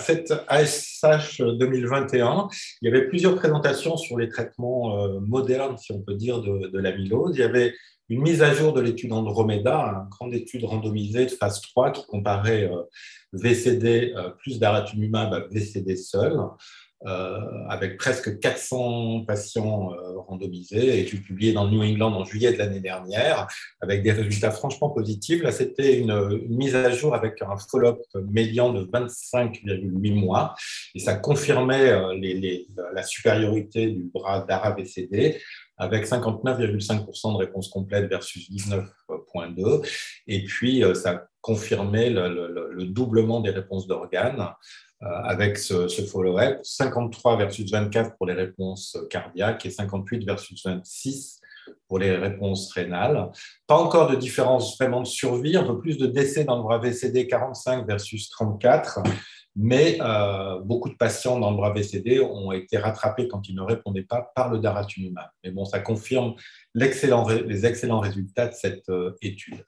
cette ASH 2021, il y avait plusieurs présentations sur les traitements modernes, si on peut dire, de l'amylose. Il y avait une mise à jour de l'étude Andromeda, une grande étude randomisée de phase 3 qui comparait VCD plus daratumumab à VCD seul, avec presque 400 patients randomisés, étude publiée dans le New England en juillet de l'année dernière, avec des résultats franchement positifs. Là, c'était une mise à jour avec un follow-up médian de 25,8 mois, et ça confirmait la supériorité du bras DARA-VCD, avec 59,5% de réponse complète versus 19,2%. Et puis, ça confirmait le doublement des réponses d'organes avec ce follow-up, 53 versus 24 pour les réponses cardiaques et 58 versus 26 pour les réponses rénales. Pas encore de différence vraiment de survie, un peu plus de décès dans le bras VCD, 45 versus 34, mais beaucoup de patients dans le bras VCD ont été rattrapés quand ils ne répondaient pas par le daratumumab. Mais bon, ça confirme les excellents résultats de cette étude.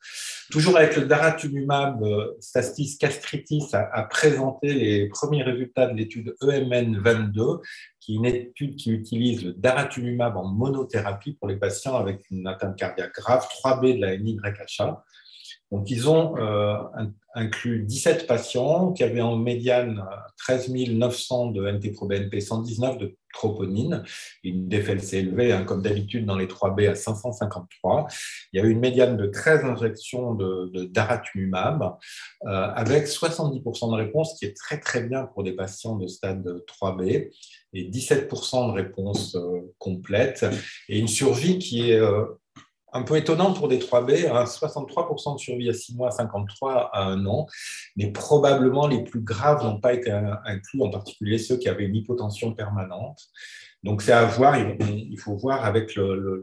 Toujours avec le daratumumab, Stastis Castritis a présenté les premiers résultats de l'étude EMN22, qui est une étude qui utilise le daratumumab en monothérapie pour les patients avec une atteinte cardiaque grave, 3B de la NYHA. Donc, ils ont inclus 17 patients qui avaient en médiane 13 900 de NT-proBNP, 119 de troponine, une DFLC élevée, comme d'habitude dans les 3B à 553. Il y a eu une médiane de 13 injections de daratumumab avec 70% de réponse, qui est très très bien pour des patients de stade 3B, et 17% de réponse complète, et une survie qui est un peu étonnant pour des 3B, 63% de survie à 6 mois, 53 à 1 an, mais probablement les plus graves n'ont pas été inclus, en particulier ceux qui avaient une hypotension permanente. Donc c'est à voir, il faut voir avec le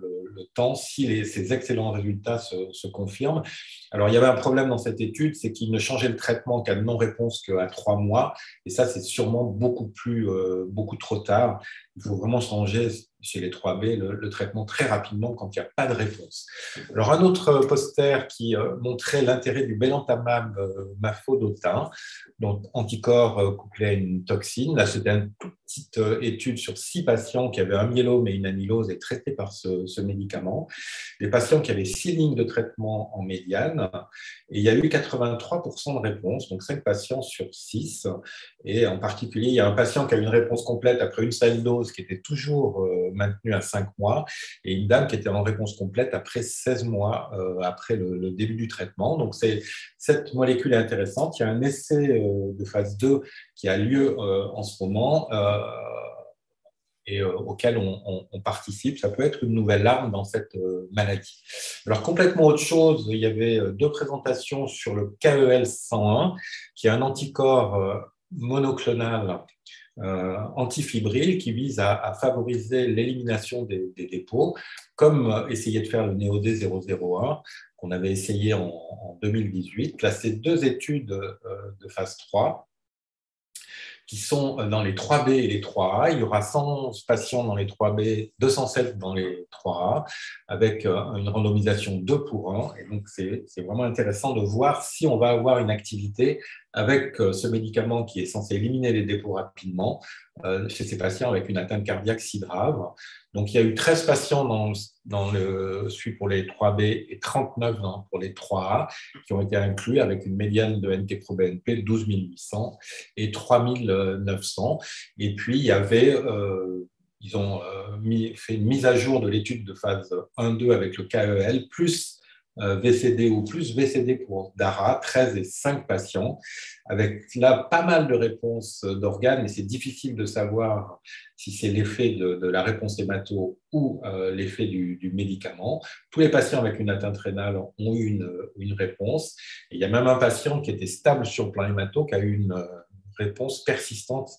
temps si ces excellents résultats se confirment. Alors il y avait un problème dans cette étude, c'est qu'ils ne changeaient le traitement qu'à non-réponse qu'à 3 mois, et ça c'est sûrement beaucoup trop tard. Il faut vraiment changer chez les 3B le traitement très rapidement quand il n'y a pas de réponse. Alors un autre poster qui montrait l'intérêt du belantamab mafodotin, donc anticorps couplé à une toxine. Là, c'était une toute petite étude sur 6 patients qui avaient un myélome et une amylose et traités par ce médicament. Des patients qui avaient 6 lignes de traitement en médiane. Et il y a eu 83% de réponse, donc 5 patients sur 6. Et en particulier, il y a un patient qui a eu une réponse complète après une seule dose qui était toujours maintenue à 5 mois, et une dame qui était en réponse complète après 16 mois après le début du traitement. Donc, cette molécule est intéressante. Il y a un essai de phase 2 qui a lieu en ce moment et auquel on participe. Ça peut être une nouvelle arme dans cette maladie. Alors, complètement autre chose, il y avait 2 présentations sur le KEL-101, qui est un anticorps monoclonal antifibrile qui vise à favoriser l'élimination des dépôts, comme essayé de faire le NEOD 001, qu'on avait essayé en 2018. Là, c'est 2 études de phase 3 qui sont dans les 3B et les 3A. Il y aura 100 patients dans les 3B, 207 dans les 3A, avec une randomisation 2 pour 1. Et donc, c'est vraiment intéressant de voir si on va avoir une activité avec ce médicament qui est censé éliminer les dépôts rapidement chez ces patients avec une atteinte cardiaque si grave. Donc, il y a eu 13 patients dans celui pour les 3B et 39 pour les 3A qui ont été inclus avec une médiane de NT-proBNP de 12 800 et 3 900. Et puis, il y avait ils ont fait une mise à jour de l'étude de phase 1-2 avec le KEL, plus VCD ou plus VCD pour DARA, 13 et 5 patients, avec là pas mal de réponses d'organes, mais c'est difficile de savoir si c'est l'effet de la réponse hémato ou l'effet du médicament. Tous les patients avec une atteinte rénale ont eu une réponse. Et il y a même un patient qui était stable sur le plan hémato qui a eu une réponse persistante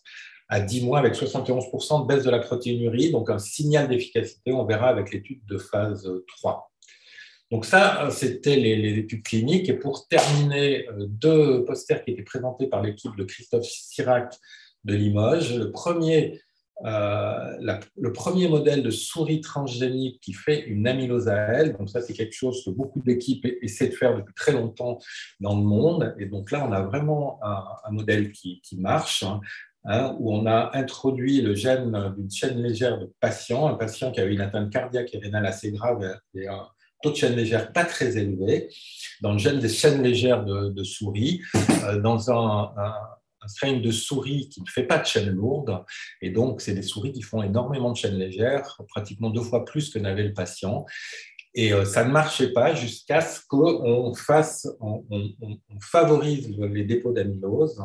à 10 mois avec 71% de baisse de la protéinurie, donc un signal d'efficacité, on verra avec l'étude de phase 3. Donc ça, c'était les études cliniques. Et pour terminer, 2 posters qui étaient présentés par l'équipe de Christophe Sirac de Limoges. Le premier le premier modèle de souris transgénique qui fait une amylose à elle. Donc ça, c'est quelque chose que beaucoup d'équipes essaient de faire depuis très longtemps dans le monde. Et donc là, on a vraiment un modèle qui marche, où on a introduit le gène d'une chaîne légère de patient, un patient qui avait une atteinte cardiaque et rénale assez grave et un taux de chaîne légère pas très élevé, dans le gène des chaînes légères de souris, dans un strain de souris qui ne fait pas de chaîne lourde. Et donc, c'est des souris qui font énormément de chaînes légères, pratiquement 2 fois plus que n'avait le patient. Et ça ne marchait pas jusqu'à ce qu'on favorise les dépôts d'amylose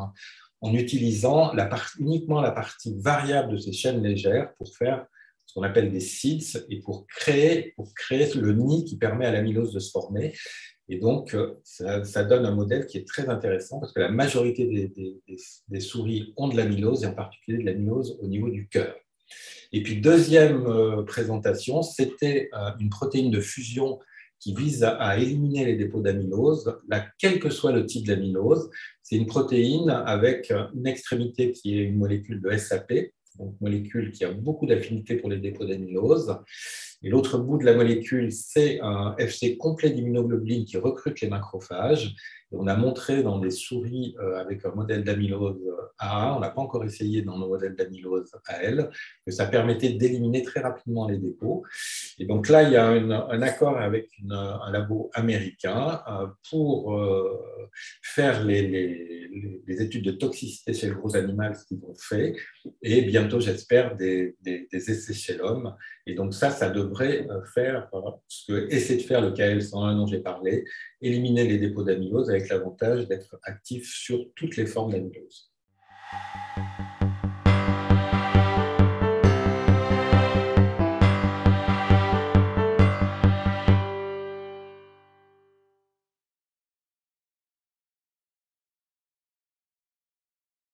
en utilisant uniquement la partie variable de ces chaînes légères pour faire ce qu'on appelle des seeds et pour créer le nid qui permet à l'amylose de se former. Et donc, ça donne un modèle qui est très intéressant parce que la majorité des souris ont de l'amylose, et en particulier de l'amylose au niveau du cœur. Et puis, deuxième présentation, c'était une protéine de fusion qui vise à éliminer les dépôts d'amylose, quel que soit le type d'amylose. C'est une protéine avec une extrémité qui est une molécule de SAP, donc molécule qui a beaucoup d'affinité pour les dépôts d'amylose. Et l'autre bout de la molécule, c'est un FC complet d'immunoglobuline qui recrute les macrophages. Et on a montré dans des souris avec un modèle d'amylose A1, on n'a pas encore essayé dans nos modèles d'amylose AL, que ça permettait d'éliminer très rapidement les dépôts. Et donc là, il y a un accord avec un labo américain pour faire les études de toxicité chez le gros animal, ce qu'ils ont fait, et bientôt, j'espère, des essais chez l'homme. Et donc ça devrait faire ce que essaie de faire le KL101 dont j'ai parlé, éliminer les dépôts d'amylose avec l'avantage d'être actif sur toutes les formes d'amylose.